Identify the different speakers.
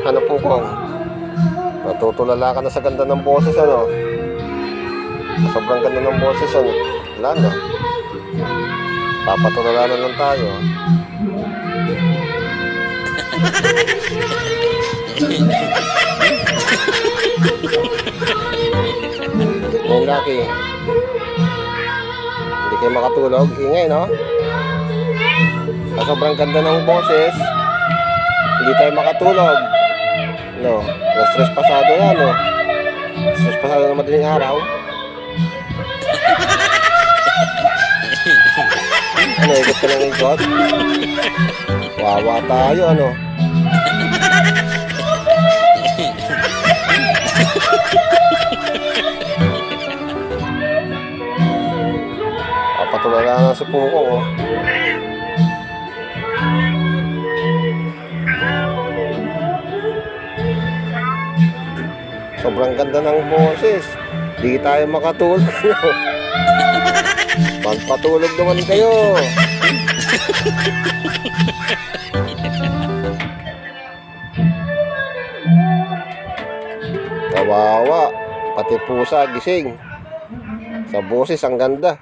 Speaker 1: Ano po kong? Natutulala ka na sa ganda ng boses, ano? Sobrang ganda ng boses, ano? Wala na. Papatulala na lang tayo. Ngayon, Lucky. Hindi kayo makatulog. Ingay, no? Sa sobrang ganda ng boses, hindi tayo makatulog. No? Na-stress pasado na, no? Stress pasado na madaling araw. Ano, ikot ka ng ikot? Wawa tayo, ano? Patulala na si Pukong, oh. Sobrang ganda ng boses. Di tayo makatulog. Magpatulog naman kayo. Kawawa. Pati pusa gising. Sa boses ang ganda.